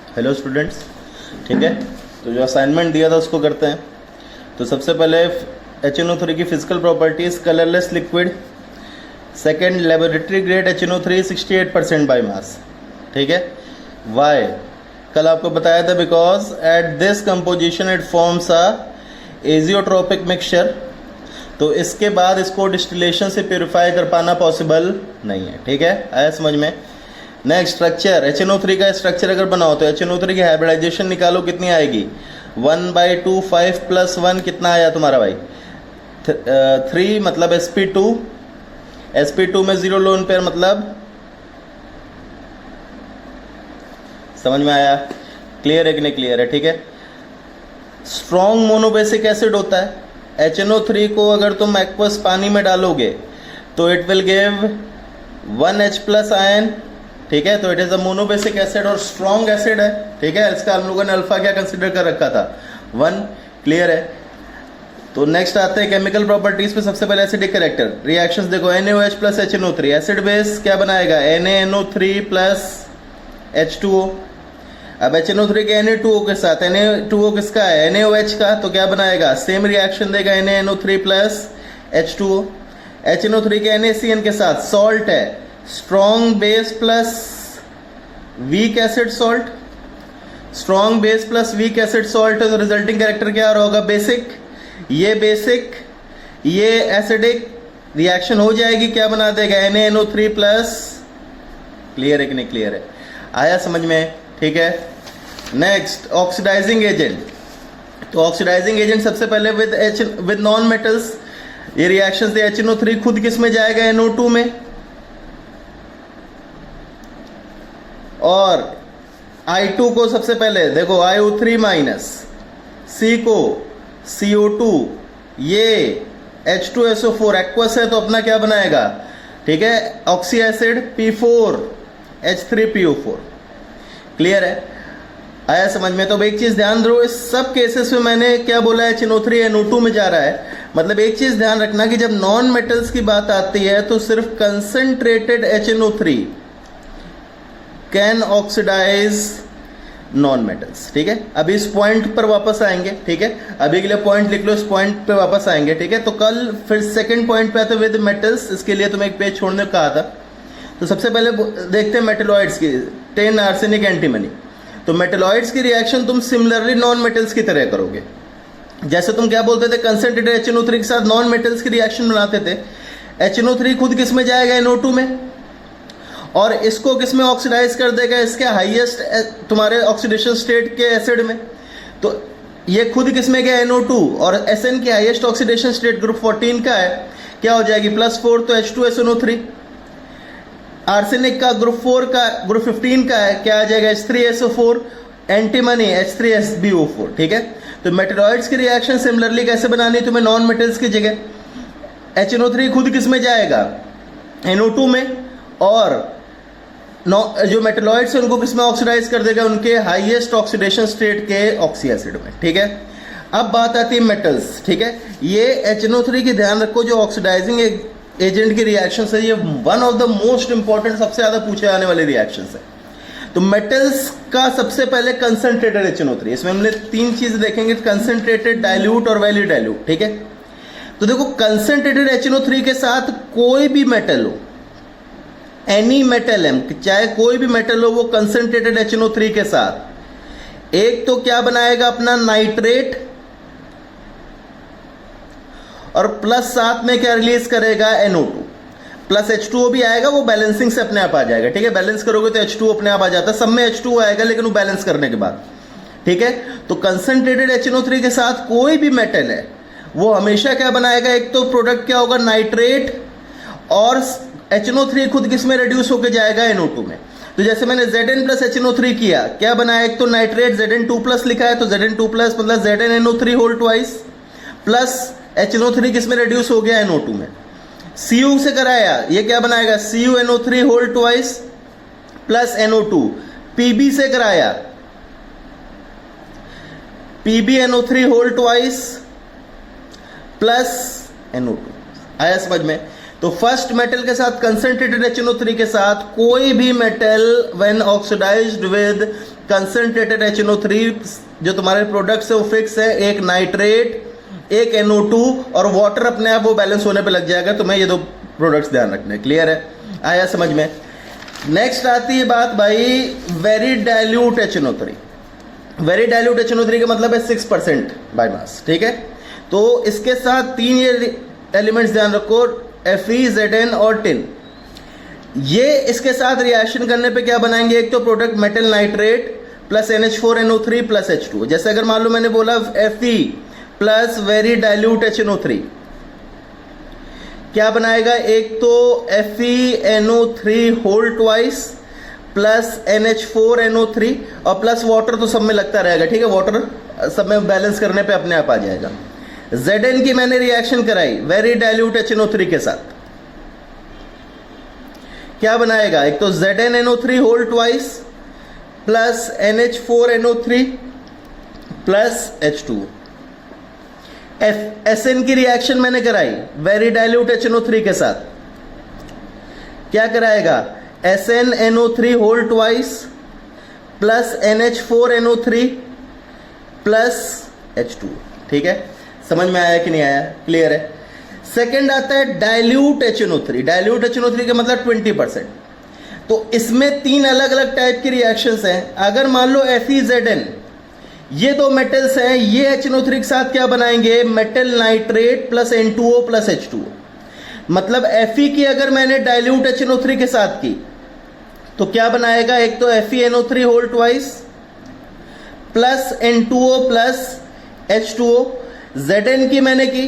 Hello students, ठीक है। तो जो असाइनमेंट दिया था उसको करते हैं। तो सबसे पहले HNO3 की physical properties, colourless liquid. Second, laboratory grade HNO3 68% by mass, ठीक है। वाई, कल आपको बताया था because at this composition it forms a azeotropic mixture. तो इसके बाद इसको डिस्टिलेशन से प्योरीफाई कर पाना पॉसिबल नहीं है, ठीक है। आया समझ में। नेक्स्ट, स्ट्रक्चर HNO3 का स्ट्रक्चर अगर बनाओ तो HNO3 की हाइब्रिडाइजेशन निकालो, कितनी आएगी 1/2 5 + 1 कितना आया तुम्हारा भाई 3, मतलब sp2 में 0 लोन पेयर, मतलब समझ में आया। क्लियर है कि नहीं क्लियर है, ठीक है। स्ट्रॉन्ग मोनोबेसिक एसिड होता है। HNO3 को अगर तुम एक्वस पानी में डालोगे तो it will give 1H+ ion, ठीक है। तो it is a monobasic acid और स्ट्रॉन्ग एसिड है, ठीक है। इसका हम लोगों ने अल्फा क्या कंसिडर कर रखा था 1। क्लियर है। तो नेक्स्ट आते हैं केमिकल प्रॉपर्टीज पे। सबसे पहले एसिडिक कैरेक्टर। रिएक्शंस देखो, NaOH + HNO3 एसिड बेस क्या बनाएगा NaNO3 + H2O। अब HNO3 के Na2O के साथ, Na2O किसका है NaOH का, तो क्या बनाएगा सेम रिएक्शन देगा NaNO3 + H2O। HNO3 के NaCN के साथ सॉल्ट है, strong base plus weak acid salt. Strong base plus weak acid salt है तो रिजल्टिंग कैरेक्टर क्या होगा बेसिक। ये बेसिक ये एसिडिक रिएक्शन हो जाएगी, क्या बना देगा NaNO3+। क्लियर है कि नहीं क्लियर है, आया समझ में, ठीक है। Next, oxidising agent. तो ऑक्सीडाइजिंग एजेंट सबसे पहले विद नॉन मेटल्स ये रिएक्शंस दे। HNO3 खुद किस में जाएगा NO2 में, और I2 को सबसे पहले देखो IO3- C को CO2, ये H2SO4 एक्वस है तो अपना क्या बनाएगा, ठीक है, ऑक्सी एसिड P4H3PO4। क्लियर है, आया समझ में। तो एक चीज ध्यान दो, इस सब केसेस में मैंने क्या बोला है HNO3 NO2 में जा रहा है। मतलब एक चीज ध्यान रखना कि जब नॉन मेटल्स की बात आती है तो सिर्फ concentrated HNO3 can oxidise non metals, ठीक है। अभी इस पॉइंट पर वापस आएंगे, ठीक है। अभी के लिए पॉइंट लिख लो, इस पॉइंट पे वापस आएंगे, ठीक है। तो कल फिर सेकंड पॉइंट पे आते विद मेटल्स, इसके लिए तुम्हें एक पेज छोड़ने को कहा था। तो सबसे पहले देखते हैं मेटलॉइड्स की, 10 आर्सेनिक एंटीमनी। तो मेटलॉइड्स की रिएक्शन तुम सिमिलरली नॉन मेटल्स की तरह करोगे। जैसे तुम क्या बोलते थे, कंसंट्रेटेड HNO3 के साथ नॉन मेटल्स की रिएक्शन बनाते थे। HNO3 खुद किस में जाएगा NO2 में, और इसको किस में ऑक्सीडाइज कर देगा, इसके हाईएस्ट तुम्हारे ऑक्सीडेशन स्टेट के एसिड में। तो ये खुद किस में गया NO2, और SN की हाईएस्ट ऑक्सीडेशन स्टेट ग्रुप 14 का है, क्या हो जाएगी +4, तो H2SNO3। आर्सेनिक का ग्रुप 4 का, ग्रुप 15 का है, क्या आ जाएगा H3SO4, एंटीमनी H3SbO4, ठीक है। तो मेटलॉइड्स की रिएक्शन सिमिलरली कैसे बनानी तुम्हें नॉन मेटल्स की जगह। HNO3 खुद किस में जाएगा NO2 में, और जो मेटलॉइड्स हैं उनको किसमें ऑक्सीडाइज कर देगा, उनके हाईएस्ट ऑक्सीडेशन स्टेट के ऑक्सी एसिड में, ठीक है। अब बात आती है मेटल्स, ठीक है। ये HNO3 की ध्यान रखो, जो ऑक्सीडाइजिंग एजेंट की रिएक्शन है, ये one of the most important, सबसे ज्यादा पूछे जाने वाले रिएक्शन है। तो मेटल्स का सबसे पहले कंसंट्रेटेड HNO3, इसमें हमने 3 चीजें देखेंगे, कंसंट्रेटेड, डाइल्यूट और वैल्यू डाइल्यूट, ठीक है। तो देखो कंसंट्रेटेड HNO3 के साथ कोई भी मेटल हो, एनी मेटल है, चाहे कोई भी मेटल हो, वो कंसंट्रेटेड HNO3 के साथ एक तो क्या बनाएगा अपना नाइट्रेट, और प्लस साथ में क्या रिलीज करेगा NO2, प्लस H2O भी आएगा, वो बैलेंसिंग से अपने आप आ जाएगा, ठीक है। बैलेंस करोगे तो H2O अपने आप आ जाता है, सब में H2O आएगा लेकिन वो बैलेंस करने के बाद, ठीक है। तो कंसंट्रेटेड HNO3 के साथ कोई भी मेटल है वो हमेशा क्या बनाएगा, एक तो प्रोडक्ट क्या होगा नाइट्रेट, और HNO3 खुद किस में रिड्यूस होकर जाएगा NO2 में। तो जैसे मैंने Zn + HNO3 किया, क्या बनाया, एक तो नाइट्रेट Zn2+ लिखा है, तो Zn2+ मतलब ZnNO3 whole twice, plus HNO3 किस में रिड्यूस हो गया NO2 में। Cu से कराया, ये क्या बनाएगा CuNO3 whole twice plus NO2। Pb से कराया PbNO3 whole twice plus NO2। आया समझ में। तो फर्स्ट मेटल के साथ कंसंट्रेटेड HNO3 के साथ कोई भी metal when oxidised with concentrated HNO3 जो तुम्हारे प्रोडक्ट्स है वो फिक्स है, एक नाइट्रेट एक NO2 और वाटर अपने आप वो बैलेंस होने पे लग जाएगा। तुम्हें ये दो प्रोडक्ट्स ध्यान रखने। क्लियर है, आया समझ में। नेक्स्ट आती है बात भाई very dilute HNO3। Very dilute HNO3 का मतलब है 6% बाय मास, ठीक है। तो इसके साथ तीन ये एलिमेंट्स ध्यान रखो, Fe, Zn और टिन। ये इसके साथ रिएक्शन करने पे क्या बनाएंगे, एक तो product metal nitrate plus NH4NO3 plus H2। जैसे अगर मान लो मैंने बोला Fe plus very dilute HNO3, क्या बनाएगा, एक तो FeNO3 whole twice plus NH4NO3 और प्लस वाटर तो सब में लगता रहेगा, ठीक है। वाटर सब में बैलेंस करने पे अपने आप आ जाएगा। Zn की मैंने रिएक्शन कराई वेरी डाइल्यूट HNO3 के साथ, क्या बनाएगा, एक तो ZnNO3 whole twice plus NH4NO3 plus H2। Sn की रिएक्शन मैंने कराई वेरी डाइल्यूट HNO3 के साथ, क्या कराएगा, SnNO3 whole twice plus NH4NO3 plus H2, ठीक है। समझ में आया कि नहीं आया, क्लियर है। सेकंड आता है डाइल्यूट HNO3। डाइल्यूट HNO3 का मतलब 20%। तो इसमें तीन अलग अलग टाइप की रिएक्शंस हैं। अगर मान लो FeZn, ये दो मेटल्स हैं, ये HNO3 के साथ क्या बनाएंगे, metal nitrate plus N2O plus H2O। मतलब Fe की अगर मैंने डाइल्यूट HNO3 के साथ की तो क्या बनाएगा, एक तो FeNO3 whole twice plus N2O plus H2O। Zn की मैंने की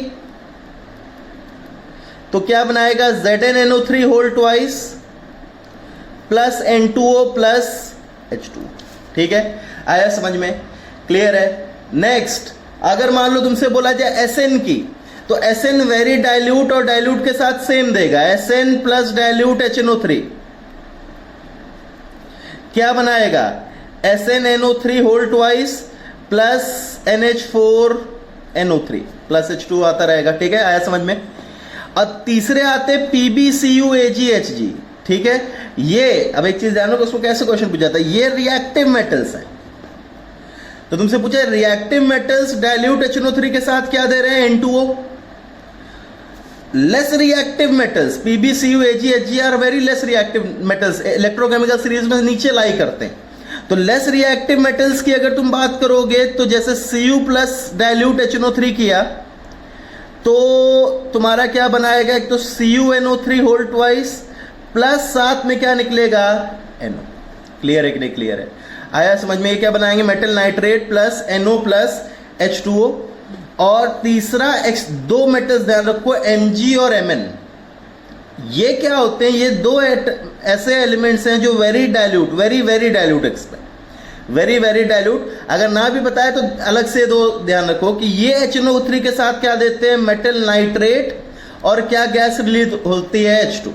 तो क्या बनाएगा, ZnNO3 whole twice plus N2O plus H2, ठीक है। आया समझ में, क्लियर है। नेक्स्ट अगर मान लो तुमसे बोला जाए Sn की, तो Sn वेरी डाइल्यूट और डाइल्यूट के साथ सेम देगा, Sn प्लस डाइल्यूट HNO3 क्या बनाएगा, SnNO3 whole twice plus NH4NO3 plus H2 आता रहेगा, ठीक है। आया समझ में। और तीसरे आते PbCuAgHg, ठीक है। ये अब एक चीज जानो कि उसको कैसे क्वेश्चन पूछा जाता है, ये रिएक्टिव मेटल्स हैं। तो तुमसे पूछा रिएक्टिव मेटल्स डाइल्यूट HNO3 के साथ क्या दे रहे हैं, N2O। Less reactive metals PbCuAgHg are very less reactive metals, electrochemical series में नीचे लाई करते हैं। तो लेस रिएक्टिव मेटल्स की अगर तुम बात करोगे तो जैसे Cu प्लस डाइल्यूट HNO3 किया तो तुम्हारा क्या बनाएगा, एक तो CuNO3 होल ट्वाइस प्लस साथ में क्या निकलेगा, NO। क्लियर है कि नहीं, क्लियर है। आया समझ में। ये क्या बनाएंगे, metal nitrate plus NO plus H2O। और तीसरा दो मेटल्स ध्यान रखो, Mg और Mn। ये क्या होते हैं, ये दो ऐसे एलिमेंट्स हैं जो very dilute, very dilute expect, very dilute. अगर ना भी बताए तो अलग से दो ध्यान रखो कि ये HNO3 के साथ क्या देते हैं, मेटल नाइट्रेट, और क्या गैस रिलीज होती है, H2।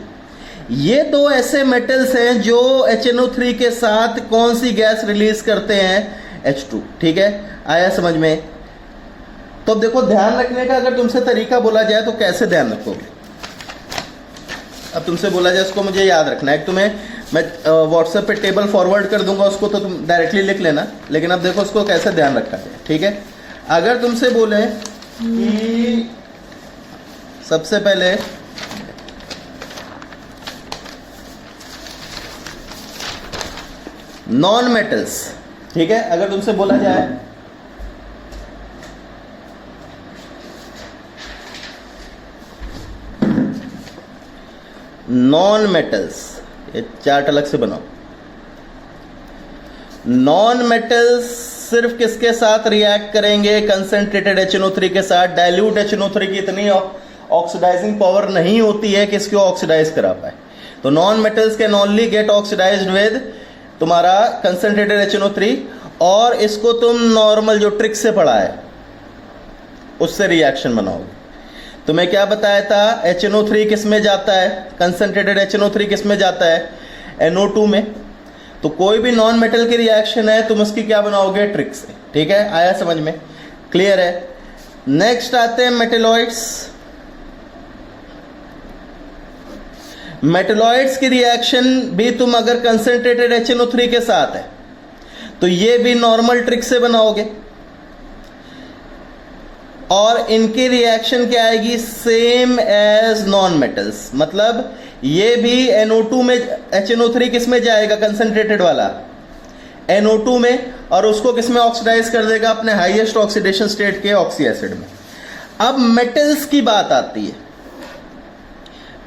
ये दो ऐसे मेटल्स हैं जो HNO3 के साथ कौन सी गैस रिलीज करते हैं, H2, ठीक है। आया समझ में। तो अब देखो ध्यान रखने का अगर तुमसे तरीका बोला जाए तो कैसे ध्यान रखोगे। अब तुमसे बोला जाए उसको मुझे याद रखना है। तुम्हें मैं व्हाट्सएप पे टेबल फॉरवर्ड कर दूंगा, उसको तो तुम डायरेक्टली लिख लेना, लेकिन अब देखो उसको कैसे ध्यान रखा जाए, ठीक है। अगर तुमसे बोले कि सबसे पहले नॉन मेटल्स, ठीक है, अगर तुमसे बोला जाए नॉन मेटल्स, ये चार्ट अलग से बनाओ। नॉन मेटल्स सिर्फ किसके साथ रिएक्ट करेंगे, कंसंट्रेटेड HNO3 के साथ। डाइल्यूट HNO3 की इतनी ऑक्सीडाइजिंग पावर नहीं होती है कि इसको ऑक्सीडाइज करा पाए। तो non metals can only get oxidised with तुम्हारा कंसंट्रेटेड HNO3, और इसको तुम नॉर्मल जो ट्रिक से पढ़ा है उससे रिएक्शन बनाओगे। तुम्हें क्या बताया था, HNO3 किस में जाता है, कंसंट्रेटेड HNO3 किस में जाता है, NO2 में। तो कोई भी नॉन मेटल की रिएक्शन है तुम उसकी क्या बनाओगे, ट्रिक से, ठीक है। आया समझ में, क्लियर है। नेक्स्ट आते हैं मेटेलॉइड्स। मेटलॉइड्स की रिएक्शन भी तुम अगर कंसंट्रेटेड HNO3 के साथ है तो ये भी नॉर्मल ट्रिक से बनाओगे, और इनकी रिएक्शन क्या आएगी, सेम एज नॉन मेटल्स। मतलब ये भी NO2 में, HNO3 किस में जाएगा, कंसंट्रेटेड वाला NO2 में, और उसको किस में ऑक्सीडाइज कर देगा, अपने हाईएस्ट ऑक्सीडेशन स्टेट के ऑक्सी एसिड में। अब मेटल्स की बात आती है,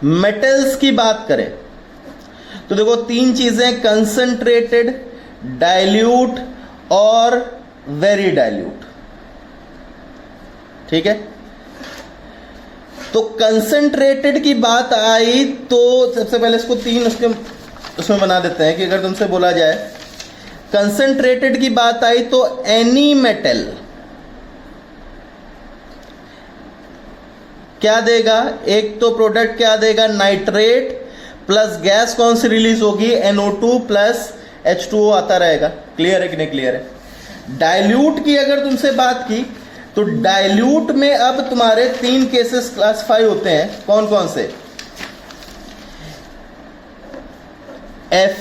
मेटल्स की बात करें तो देखो तीन चीजें, कंसंट्रेटेड, डाइल्यूट और वेरी डाइल्यूट, ठीक है। तो कंसंट्रेटेड की बात आई तो सबसे पहले इसको तीन उसमें बना देते हैं कि अगर तुमसे बोला जाए कंसंट्रेटेड की बात आई तो एनी मेटल क्या देगा, एक तो प्रोडक्ट क्या देगा, नाइट्रेट प्लस गैस कौन सी रिलीज होगी, NO2 प्लस H2O आता रहेगा। क्लियर है कि नहीं क्लियर है। डाइल्यूट की अगर तुमसे बात की तो डाइल्यूट में अब तुम्हारे तीन केसेस क्लासिफाई होते हैं, कौन कौन से,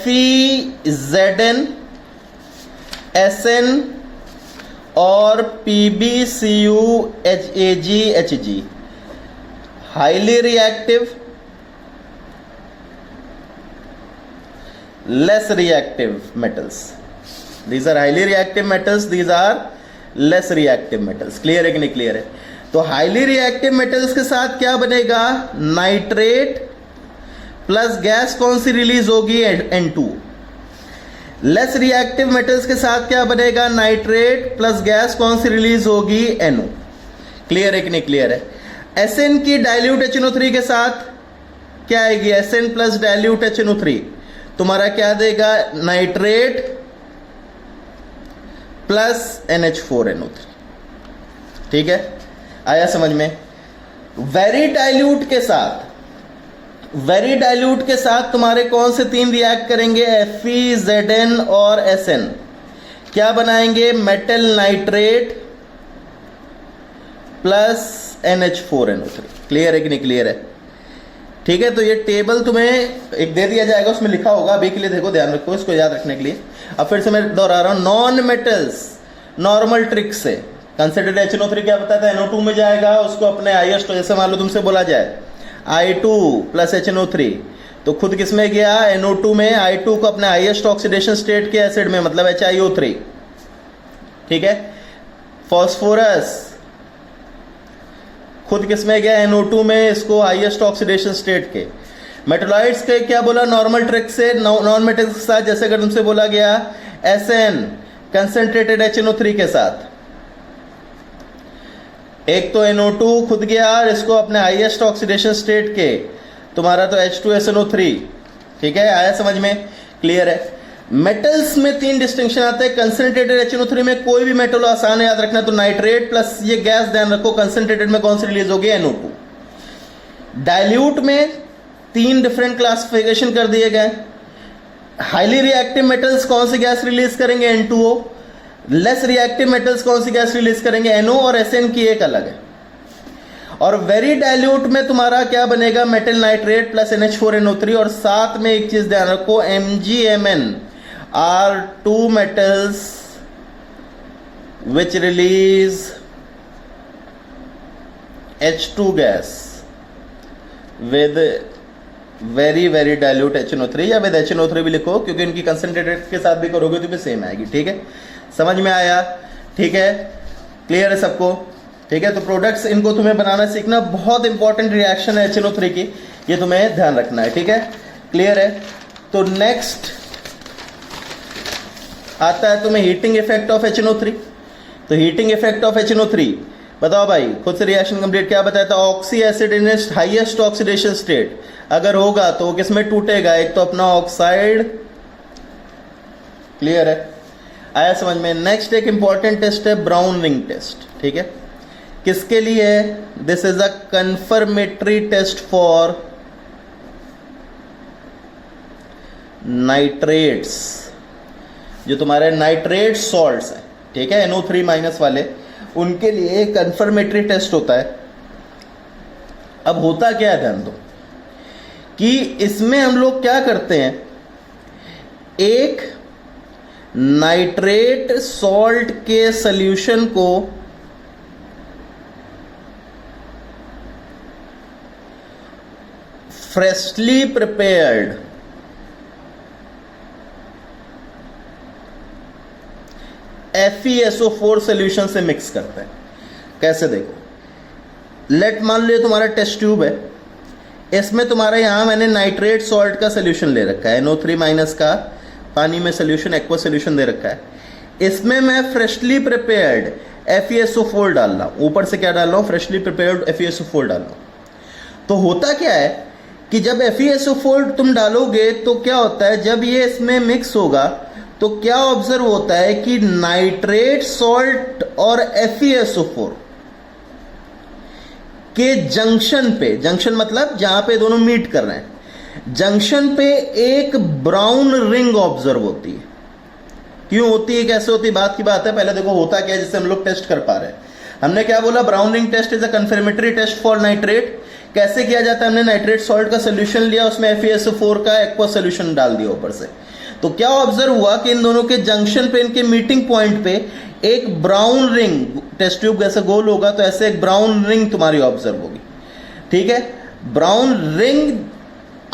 FeZn, SN और PbCuHAgHg। Highly reactive, less reactive metals, these are highly reactive metals, these are less reactive metals. Clear है कि नहीं क्लियर है। तो हाईली रिएक्टिव मेटल्स के साथ क्या बनेगा, नाइट्रेट प्लस गैस कौन सी रिलीज होगी, N2। लेस रिएक्टिव मेटल्स के साथ क्या बनेगा, नाइट्रेट प्लस गैस कौन सी रिलीज होगी, NO। क्लियर है कि नहीं क्लियर है। SN की डाइल्यूट HNO3 के साथ क्या आएगी, SN प्लस डाइल्यूट HNO3 तुम्हारा क्या देगा, नाइट्रेट प्लस NH4NO3। ठीक है, आया समझ में। वेरी डाइल्यूट के साथ तुम्हारे कौन से तीन रिएक्ट करेंगे, FeZn और SN। क्या बनाएंगे, metal nitrate plus NH4NO3। Clear है कि नहीं क्लियर है। ठीक है, तो ये टेबल तुम्हें एक दे दिया जाएगा, उसमें लिखा होगा, अभी के लिए देखो, ध्यान रखो इसको याद रखने के लिए। अब फिर से मैं दोहरा रहा हूं, नॉन मेटल्स नॉर्मल ट्रिक से कंसिडर्ड HNO3 क्या बताया था, NO2 में जाएगा, उसको अपने हाईएस्ट, जैसे मान लो तुमसे बोला जाए I2 प्लस HNO3 तो खुद किस में गया, NO2 में, I2 को अपने हाईएस्ट ऑक्सीडेशन स्टेट के एसिड में, मतलब HiO3। ठीक है, फॉस्फोरस खुद किस में गया, NO2 में, इसको हाईएस्ट ऑक्सीडेशन स्टेट के। मेटलॉइड्स के क्या बोला, नॉर्मल ट्रिक से नॉन मेटल्स के साथ, जैसे अगर तुमसे बोला गया SN कंसंट्रेटेड HNO3 के साथ, एक तो NO2 खुद गया और इसको अपने हाईएस्ट ऑक्सीडेशन स्टेट के, तुम्हारा तो H2SNO3। ठीक है, आया समझ में, क्लियर है। मेटल्स में तीन डिस्टिंक्शन आते हैं। कंसंट्रेटेड HNO3 में कोई भी मेटल आसान है याद रखना, तो नाइट्रेट प्लस ये गैस ध्यान रखो, कंसंट्रेटेड में कौन सी रिलीज होगी, NO2। डाइल्यूट में तीन डिफरेंट क्लासिफिकेशन कर दिए गए। हाईली रिएक्टिव मेटल्स कौन सी गैस रिलीज करेंगे, N2O। लेस रिएक्टिव मेटल्स कौन सी गैस रिलीज करेंगे, NO और SN की एक अलग है। और वेरी डाइल्यूट में तुम्हारा क्या बनेगा, मेटल नाइट्रेट प्लस NH4NO3। और साथ में एक चीज ध्यान रखो, MgMn are two metals which release H2 gas with very very dilute HNO3, या with HNO3 भी लिखो, क्योंकि इनकी कंसंट्रेटेड के साथ भी करोगे तो भी सेम आएगी। ठीक है, समझ में आया। ठीक है, क्लियर है सबको। ठीक है, तो प्रोडक्ट्स इनको तुम्हें बनाना सीखना, बहुत इंपॉर्टेंट रिएक्शन है HNO3 की, ये तुम्हें ध्यान रखना है। ठीक है, क्लियर है। तो नेक्स्ट आता है तुम्हें हीटिंग इफेक्ट ऑफ HNO3। तो हीटिंग इफेक्ट ऑफ HNO3 बताओ भाई, खुद से रिएक्शन कंप्लीट। क्या बताया था, oxy acid in highest oxidation state अगर होगा तो किस में टूटेगा, एक तो अपना ऑक्साइड। क्लियर है, आया समझ में। नेक्स्ट एक इंपॉर्टेंट टेस्ट है ब्राउन रिंग टेस्ट। ठीक है, किसके लिए है, this is a confirmatory test for nitrates, जो तुम्हारे नाइट्रेट सॉल्ट्स हैं। ठीक है, NO3 माइनस वाले, उनके लिए कंफर्मेटरी टेस्ट होता है। अब होता क्या है, ध्यान दो कि इसमें हम लोग क्या करते हैं, एक नाइट्रेट सॉल्ट के सॉल्यूशन को फ्रेशली प्रिपेयर्ड FeSO4 सॉल्यूशन से मिक्स करते हैं। कैसे, देखो, लेट मान लो तुम्हारा टेस्ट ट्यूब है, इसमें तुम्हारा यहाँ मैंने नाइट्रेट सॉल्ट का सोल्यूशन ले रखा है, NO3 माइनस का पानी में सोल्यूशन, एक्वा सोल्यूशन दे रखा है। इसमें मैं फ्रेशली प्रिपेयर्ड FeSO4 डाल रहा हूँ, ऊपर से क्या डाल रहा हूँ, फ्रेशली प्रिपेयर्ड FeSO4 डाल रहा हूँ। तो होता क्या है कि जब FeSO4 तुम डालोगे तो क्या होता है, जब ये इसमें मिक्स होगा तो क्या ऑब्जर्व होता है कि नाइट्रेट सॉल्ट और FeSO4 के जंक्शन पे, जंक्शन मतलब जहां पे दोनों मीट कर रहे हैं, जंक्शन पे एक ब्राउन रिंग ऑब्जर्व होती है। क्यों होती है, कैसे होती है, बात की बात है। पहले देखो होता क्या है, जिससे हम लोग टेस्ट कर पा रहे हैं। हमने क्या बोला, brown ring test is a confirmatory test for nitrate. कैसे किया जाता है, हमने नाइट्रेट सॉल्ट का सोल्यूशन लिया, उसमें FeSO4 का एक्वा सोल्यूशन डाल दिया ऊपर से। तो क्या ऑब्जर्व हुआ कि इन दोनों के जंक्शन पे, इनके मीटिंग पॉइंट पे एक ब्राउन रिंग, टेस्ट ट्यूब जैसे गोल होगा तो ऐसे एक ब्राउन रिंग तुम्हारी ऑब्जर्व होगी। ठीक है, ब्राउन रिंग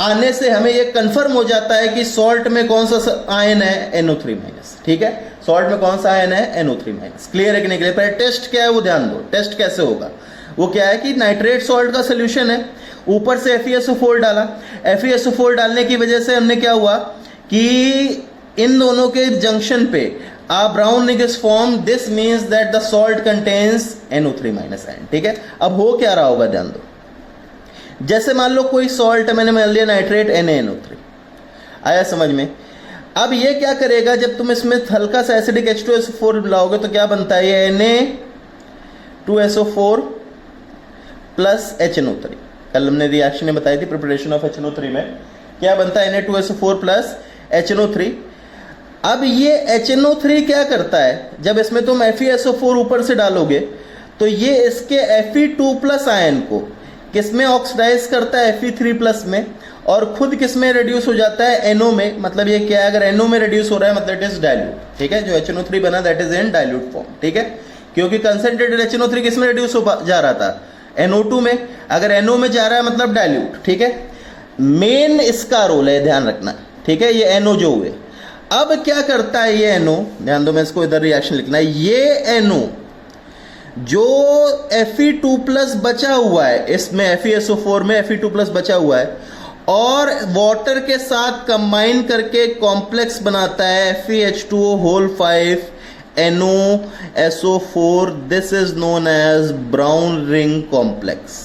आने से हमें ये कंफर्म हो जाता है कि सॉल्ट में कौन सा आयन है, NO3 माइनस। ठीक है, सॉल्ट में कौन सा आयन है, NO3 माइनस। क्लियर है कि नहीं क्लियर? पहले टेस्ट क्या है वो ध्यान दो। टेस्ट कैसे होगा, वो क्या है कि नाइट्रेट सॉल्ट का सोल्यूशन है, ऊपर से FeSO4 डाला। FeSO4 डालने की वजह से हमने क्या हुआ कि इन दोनों के जंक्शन पे a brown ring is formed. This means that the salt contains NO3 minus ion. ठीक है, अब हो क्या रहा होगा, ध्यान दो। जैसे मान लो कोई सॉल्ट है, मैंने मान लिया नाइट्रेट NaNO3, आया समझ में? अब ये क्या करेगा, जब तुम इसमें हल्का सा एसिडिक H2SO4 लाओगे तो क्या बनता है, ये Na2SO4 प्लस HNO3। कल हमने रिएक्शन बताई थी प्रिपरेशन ऑफ HNO3 में, क्या बनता है, Na2SO4 प्लस HNO3। अब ये HNO3 क्या करता है, जब इसमें तुम FeSO4 ऊपर से डालोगे तो ये इसके Fe2 प्लस आयन को किस में ऑक्सीडाइज करता है, Fe3 में, और खुद किस में रिड्यूस हो जाता है, NO में। मतलब ये क्या है, अगर NO में रिड्यूस हो रहा है मतलब इट इज डाइल्यूट। ठीक है, जो HNO3 बना that is in dilute form. ठीक है, क्योंकि कंसंट्रेटेड HNO3 किस में रिड्यूस हो जा रहा था, NO2 में। अगर NO में जा रहा है मतलब डाइल्यूट। ठीक है, मेन इसका रोल है, ध्यान रखना। ठीक है, ये NO जो हुए, अब क्या करता है ये NO, ध्यान दो, मैं इसको इधर रिएक्शन लिखना है। ये NO जो Fe2 प्लस बचा हुआ है, इसमें FeSO4 में Fe2 प्लस बचा हुआ है, और वाटर के साथ कंबाइन करके कॉम्प्लेक्स बनाता है FeH2O whole 5 NoSO4। This is known as brown ring complex.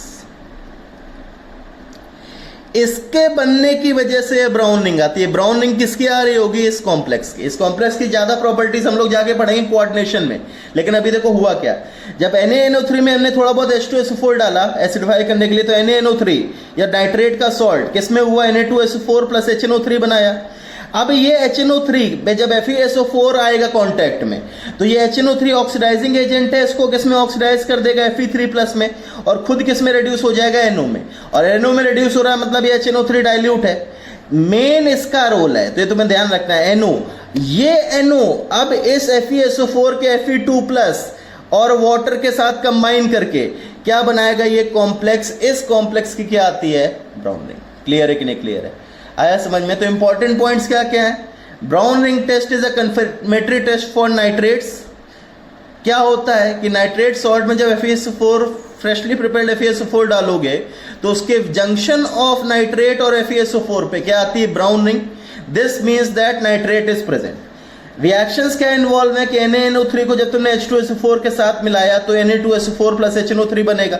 इसके बनने की वजह से ब्राउन रिंग आती है। ब्राउन रिंग किसकी आ रही होगी, इस कॉम्प्लेक्स की। इस कॉम्प्लेक्स की ज्यादा प्रॉपर्टीज हम लोग जाके पढ़ेंगे कोऑर्डिनेशन में। लेकिन अभी देखो हुआ क्या, जब NaNO3 में हमने थोड़ा बहुत H2SO4 डाला एसिडिफाई करने के लिए, तो NaNO3 या नाइट्रेट का सॉल्ट किसमें हुआ, Na2SO4 प्लस HNO3 बनाया। अब ये HNO3 जब FeSO4 आएगा कांटेक्ट में, तो ये HNO3 ऑक्सीडाइजिंग एजेंट है, इसको किस में ऑक्सीडाइज कर देगा, Fe3 में, और खुद किस में रिड्यूस हो जाएगा, NO में। और NO में रिड्यूस हो रहा है मतलब ये HNO3 डाइल्यूट है, मेन इसका रोल है। तो ये तुम्हें ध्यान रखना है, NO, ये NO अब इस FeSO4 के Fe2 और वाटर के साथ कंबाइन करके क्या बनाएगा, ये कॉम्प्लेक्स। इस कॉम्प्लेक्स की क्या आती है, ब्राउन रिंग। क्लियर है कि नहीं क्लियर है, आया समझ में? तो इंपॉर्टेंट पॉइंट्स क्या क्या है, brown ring test is a confirmatory test for nitrates. क्या होता है कि नाइट्रेट सॉल्ट में जब FeSO4 फ्रेशली प्रिपेयर्ड FeSO4 डालोगे तो उसके जंक्शन ऑफ नाइट्रेट और FeSO4 पे क्या आती है, brown ring. This means that nitrate is present. Reactions क्या इन्वॉल्व है कि NaNO3 को जब तुमने H2SO4 के साथ मिलाया तो Na2SO4 प्लस HNO3 बनेगा।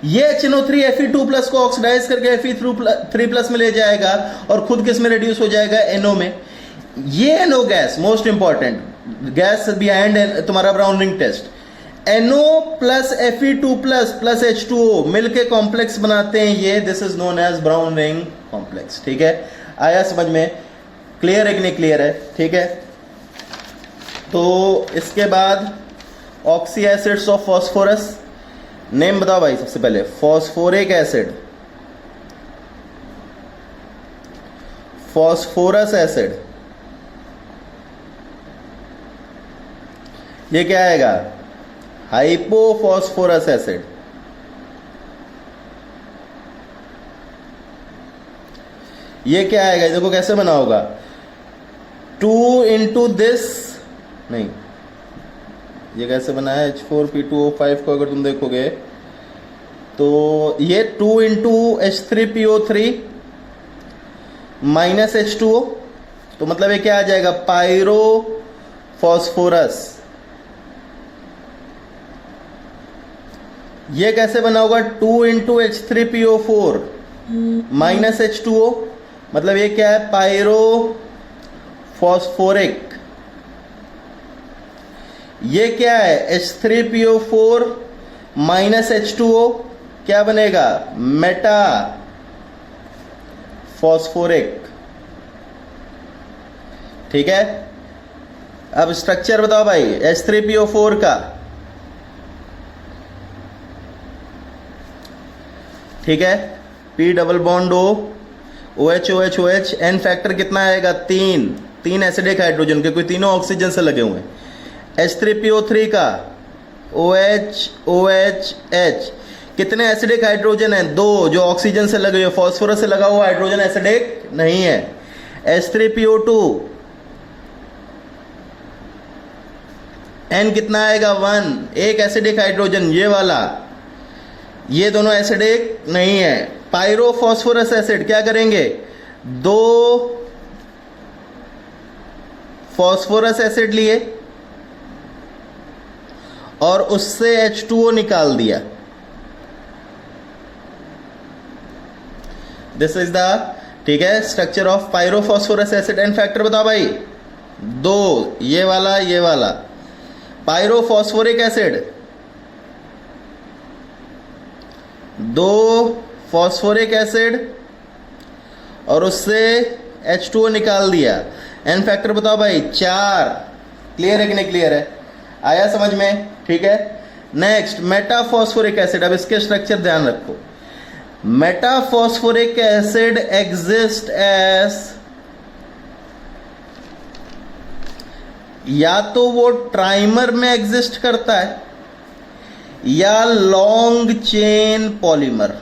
ये HNO3 Fe2 को ऑक्सीडाइज करके Fe3 में ले जाएगा और खुद किस में रिड्यूस हो जाएगा, NO में। ये NO gas most important gas behind तुम्हारा brown ring test, NO plus Fe2 plus H2O मिलके कॉम्प्लेक्स बनाते हैं ये, this is known as brown ring complex. ठीक है, आया समझ में? क्लियर है कि नहीं क्लियर है? ठीक है, तो इसके बाद oxy acids of phosphorus, name बताओ भाई सबसे पहले। फॉस्फोरिक एसिड, फॉस्फोरस एसिड, ये क्या आएगा? Hypophosphorous acid. ये क्या आएगा? देखो कैसे बना होगा, 2 इंटू दिस, नहीं ये कैसे बना है, H4P2O5 को अगर तुम देखोगे तो ये 2 इंटू H3PO3 माइनस H2O, तो मतलब ये क्या आ जाएगा? पायरोफॉस्फोरस। ये कैसे बना होगा? 2 इंटू H3PO4 माइनस H2O, मतलब ये क्या है? पायरोफॉस्फोरिक। ये क्या है? H3PO4 माइनस H2O, क्या बनेगा? Meta phosphoric. ठीक है, अब स्ट्रक्चर बताओ भाई H3PO4 का। ठीक है, P double bond O, OH OH OH, N factor कितना आएगा? 3 एसिडिक हाइड्रोजन के, कोई तीनों ऑक्सीजन से लगे हुए हैं। H3PO3 का OH OH H, कितने एसिडिक हाइड्रोजन हैं? 2, जो ऑक्सीजन से लगे हुए। फॉस्फोरस से लगा हुआ हाइड्रोजन एसिडिक नहीं है। H3PO2, N कितना आएगा? 1, एक एसिडिक हाइड्रोजन ये वाला, ये दोनों एसिडिक नहीं है। पायरोफॉस्फोरस एसिड क्या करेंगे? 2 फॉस्फोरस एसिड लिए और उससे H2O निकाल दिया। दिस इज द, ठीक है, structure of pyrophosphorous acid. And factor बताओ भाई, 2, ये वाला पायरोफॉस्फोरिक एसिड, 2 फॉस्फोरिक एसिड और उससे H2O निकाल दिया। एन फैक्टर बताओ भाई, 4। क्लियर है कि नहीं क्लियर है? आया समझ में? ठीक है, नेक्स्ट मेटाफॉस्फोरिक एसिड। अब इसके स्ट्रक्चर ध्यान रखो। मेटाफॉस्फोरिक एसिड एग्जिस्ट एज, या तो वो ट्राइमर में एग्जिस्ट करता है या long chain polymer.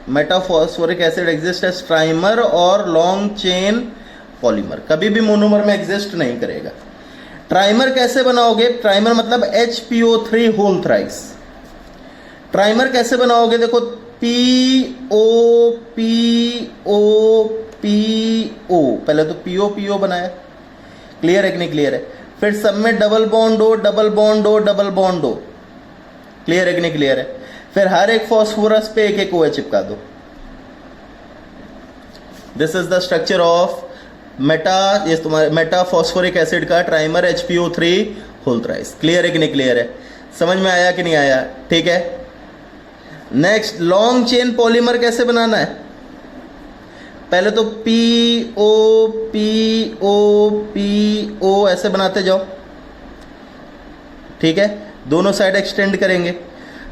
Metaphosphoric acid exist as trimer और लॉन्ग चेन पॉलीमर, कभी भी मोनोमर में एग्जिस्ट नहीं करेगा। ट्राइमर कैसे बनाओगे? ट्राइमर मतलब HPO3 होल थ्राइस। ट्राइमर कैसे बनाओगे? देखो, PO पहले तो PO बनाया। क्लियर है कि नहीं क्लियर है? फिर सब में double bond O, double bond O, double bond O। Clear है कि नहीं क्लियर है? फिर हर एक फॉस्फोरस पे एक OH चिपका दो। This is the structure of ये तुम्हारे मेटाफॉस्फोरिक एसिड का trimer HPO3 whole thrice. Clear है कि नहीं क्लियर है? समझ में आया कि नहीं आया? ठीक है, नेक्स्ट लॉन्ग चेन पॉलीमर कैसे बनाना है? पहले तो PO ऐसे बनाते जाओ। ठीक है, दोनों साइड एक्सटेंड करेंगे।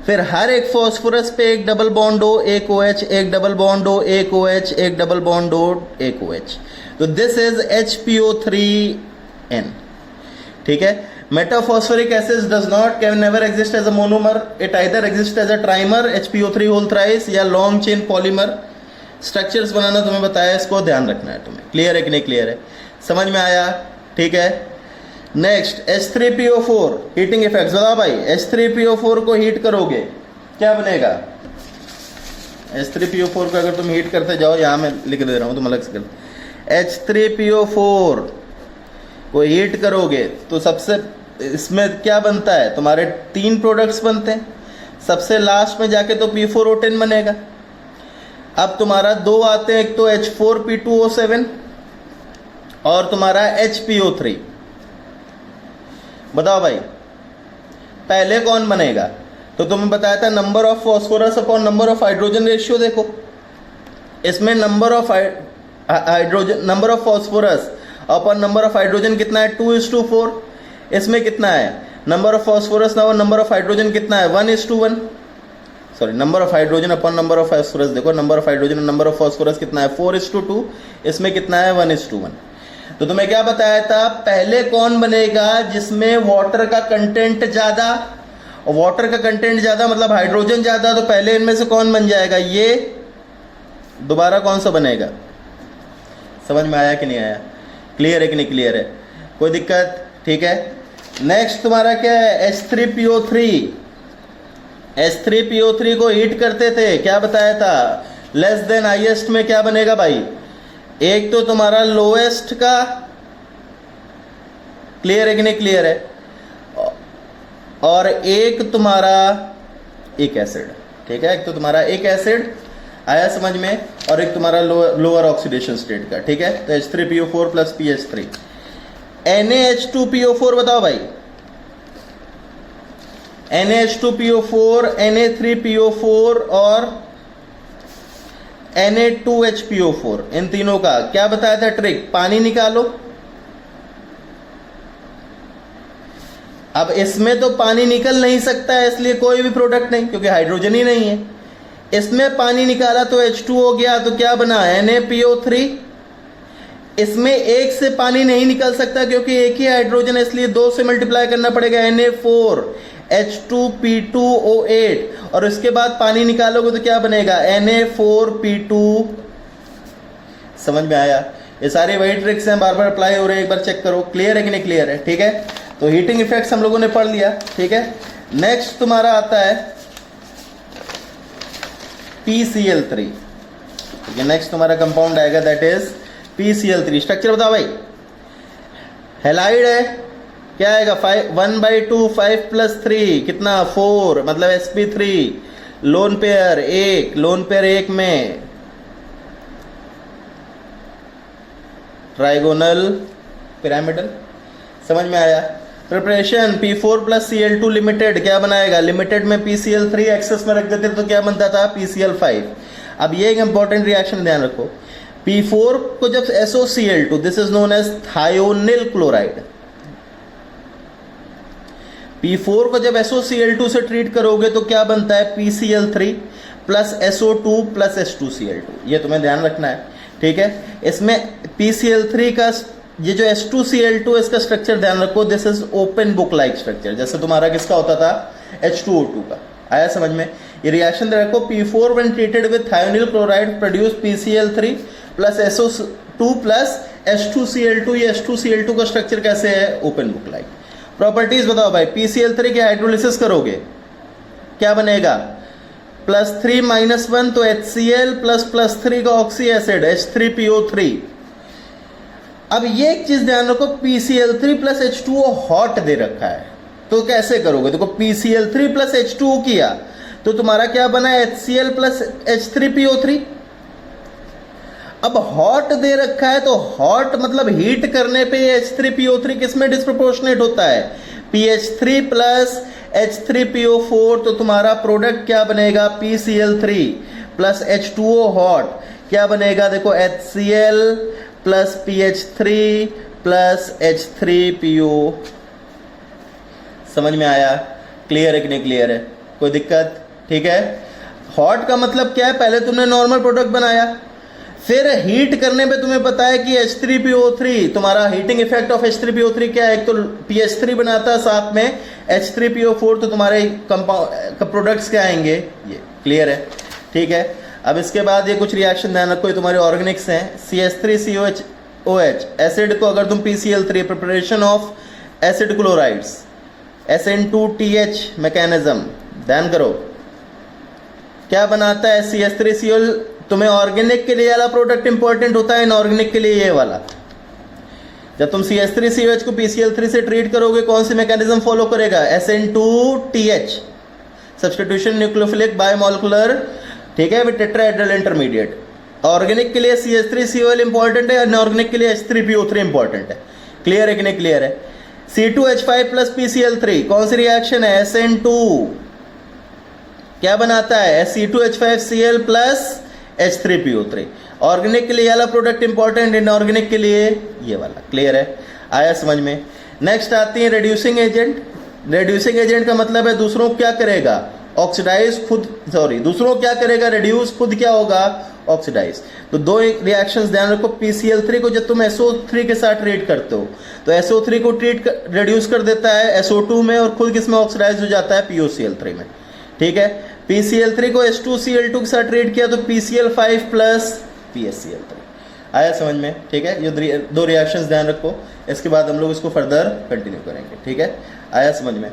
फिर हर एक फॉस्फोरस पे एक डबल बॉन्ड O, एक OH, एक डबल बॉन्ड O, एक OH, एक डबल बॉन्ड O, एक OH। तो दिस इज HPO3N। ठीक है, metaphosphoric acid does not, can never exist as a monomer, it either exist as a trimer HPO3 whole thrice या long chain polymer. Structures बनाना तुम्हें बताया, इसको ध्यान रखना है तुम्हें। क्लियर है कि नहीं क्लियर है? समझ में आया? ठीक है, नेक्स्ट H3PO4 हीटिंग इफेक्ट्स बताओ भाई। H3PO4 को हीट करोगे क्या बनेगा? H3PO4 को अगर तुम हीट करते जाओ, यहाँ मैं लिख दे रहा हूँ, तुम अलग से कर। H3PO4 को हीट करोगे तो सबसे इसमें क्या बनता है? तुम्हारे 3 प्रोडक्ट्स बनते हैं। सबसे लास्ट में जाके तो P4O10 बनेगा। अब तुम्हारा 2 आते हैं, एक तो H4P2O7 और तुम्हारा HPO3। बताओ भाई पहले कौन बनेगा? तो तुम्हें बताया था number of phosphorus upon number of hydrogen ratio. देखो इसमें number of hydrogen, number of phosphorus upon number of hydrogen कितना है? 2:4। इसमें कितना है? नंबर ऑफ फॉस्फोरस ना नंबर ऑफ हाइड्रोजन कितना है? 1:1। Sorry number of hydrogen upon number of phosphorus, देखो number of hydrogen number of phosphorus कितना है 4:2, इसमें कितना है 1:1। तो तुम्हें क्या बताया था, पहले कौन बनेगा जिसमें वाटर का कंटेंट ज्यादा, और वाटर का कंटेंट ज्यादा मतलब हाइड्रोजन ज्यादा, तो पहले इनमें से कौन बन जाएगा, ये दोबारा कौन सा बनेगा। समझ में आया कि नहीं आया, क्लियर है कि नहीं क्लियर है, कोई दिक्कत, ठीक है। नेक्स्ट तुम्हारा क्या है H3PO3, H3PO3 को हीट करते थे, क्या बताया था, लेस देन हाईएस्ट में क्या बनेगा भाई, एक तो तुम्हारा लोएस्ट का, क्लियर है कि नहीं क्लियर है, और एक तुम्हारा एक एसिड, ठीक है, एक तो तुम्हारा एक एसिड आया समझ में, और एक तुम्हारा लोअर ऑक्सीडेशन स्टेट का, ठीक है। तो H3PO4 प्लस PH3, NaH2PO4 बताओ भाई, NaH2PO4, Na3PO4 और Na2HPO4, इन तीनों का क्या बताया था ट्रिक, पानी निकालो। अब इसमें तो पानी निकल नहीं सकता है, इसलिए कोई भी प्रोडक्ट नहीं, क्योंकि हाइड्रोजन ही नहीं है। इसमें पानी निकाला तो H2 हो गया, तो क्या बना NaPO3। इसमें एक से पानी नहीं निकल सकता क्योंकि एक ही हाइड्रोजन है, इसलिए 2 से मल्टीप्लाई करना पड़ेगा, Na4H2P2O8, और इसके बाद पानी निकालोगे तो क्या बनेगा Na4P2। समझ में आया, ये सारी वही ट्रिक्स हैं, बार बार अप्लाई हो रहे हैं, एक बार चेक करो, क्लियर है कि नहीं क्लियर है, ठीक है। तो हीटिंग इफेक्ट्स हम लोगों ने पढ़ लिया, ठीक है। नेक्स्ट तुम्हारा आता है PCl3, ठीक है, नेक्स्ट तुम्हारा कंपाउंड आएगा दैट इज PCl3। स्ट्रक्चर बताओ भाई, हेलाइड है, क्या आएगा 1/2 5 + 3 कितना 4, मतलब sp3, lone pair 1, lone pair 1 में ट्राइगोनल पिरामिडल। समझ में आया। प्रिपरेशन P4 + Cl2 लिमिटेड क्या बनाएगा, लिमिटेड में PCl3 एक्सेस में रख देते तो क्या बनता था PCl5। अब ये एक इंपॉर्टेंट रिएक्शन ध्यान रखो, P4 को जब SOCl2, this is known as thionyl chloride, P4 को जब SOCl2 से ट्रीट करोगे तो क्या बनता है PCl3 + SO2 + H2Cl2, ये तुम्हें ध्यान रखना है, ठीक है। इसमें PCl3 का ये जो H2Cl2 इसका स्ट्रक्चर ध्यान रखो, this is open book like structure, जैसे तुम्हारा किसका होता था H2O2 का, आया समझ में। ये रिएक्शन रखो, P4 when treated with thionyl chloride produce PCl3 + SO2 + H2Cl2, ये H2Cl2 का स्ट्रक्चर कैसे है, ओपन बुक लाइक। प्रॉपर्टीज बताओ भाई, PCl3 के हाइड्रोलिसिस करोगे क्या बनेगा +3 - 1 तो HCl +3 का ऑक्सी एसिड H3PO3। अब ये एक चीज ध्यान रखो, PCl3 + H2O हॉट दे रखा है, तो कैसे करोगे, देखो PCl3 + H2O किया तो तुम्हारा क्या बना HCl + H3PO3। अब हॉट दे रखा है तो हॉट मतलब हीट करने पे H3PO3 किसमें डिस्प्रोपोर्शनेट होता है, PH3 + H3PO4, तो तुम्हारा प्रोडक्ट क्या बनेगा PCl3 + H2O हॉट क्या बनेगा, देखो HCl + PH3 + H3PO। समझ में आया, क्लियर है कि नहीं क्लियर है, कोई दिक्कत, ठीक है। हॉट का मतलब क्या है, पहले तुमने नॉर्मल प्रोडक्ट बनाया, फिर हीट करने पे तुम्हें पता है कि H3PO3, तुम्हारा हीटिंग इफेक्ट ऑफ H3PO3 क्या है, एक तो PH3 बनाता है, साथ में H3PO4, तो तुम्हारे प्रोडक्ट्स क्या आएंगे, ये क्लियर है, ठीक है। अब इसके बाद ये कुछ रिएक्शन ध्यान रखो, ये तुम्हारे ऑर्गेनिक्स हैं, CH3COH एसिड को अगर तुम PCl3 preparation of acid chlorides SN2TH mechanism, ध्यान करो क्या बनाता है CH3COL। तुम्हें ऑर्गेनिक के लिए वाला प्रोडक्ट इंपॉर्टेंट होता है, इनऑर्गेनिक के लिए ये वाला। जब तुम CH3COH को PCl3 से ट्रीट करोगे कौन सी मैकेनिज्म फॉलो करेगा, SN2TH सब्स्टिट्यूशन न्यूक्लियोफिलिक बायोमोलिकुलर, ठीक है, विद टेट्राहेड्रल इंटरमीडिएट। ऑर्गेनिक के लिए CH3COL इंपॉर्टेंट है, इनऑर्गेनिक के लिए H3PO3 इंपॉर्टेंट है, क्लियर है कि नहीं क्लियर है। C2H5 + PCl3 कौन सी रिएक्शन है, SN2 क्या बनाता है C2H5Cl + H3PO3। ऑर्गेनिक के लिए ये वाला प्रोडक्ट इंपॉर्टेंट, इनऑर्गेनिक के लिए ये वाला, क्लियर है, आया समझ में। नेक्स्ट आती है रिड्यूसिंग एजेंट। रिड्यूसिंग एजेंट का मतलब है दूसरों को क्या करेगा, ऑक्सीडाइज खुद, सॉरी दूसरों क्या करेगा, रिड्यूस, खुद क्या होगा, ऑक्सीडाइज। तो दो रिएक्शंस ध्यान रखो, PCl3 को जब तुम SO3 के साथ ट्रीट करते हो तो SO3 को रिड्यूस कर देता है SO2 में और खुद किस में ऑक्सीडाइज हो जाता है, POCl3 में। ठीक है, PCl3 को H2Cl2 के साथ ट्रीट किया तो PCl5 प्लस PSCl3। आया समझ में? ठीक है, ये दो रिएक्शंस ध्यान रखो, इसके बाद हम लोग इसको फर्दर कंटिन्यू करेंगे। ठीक है, आया समझ में?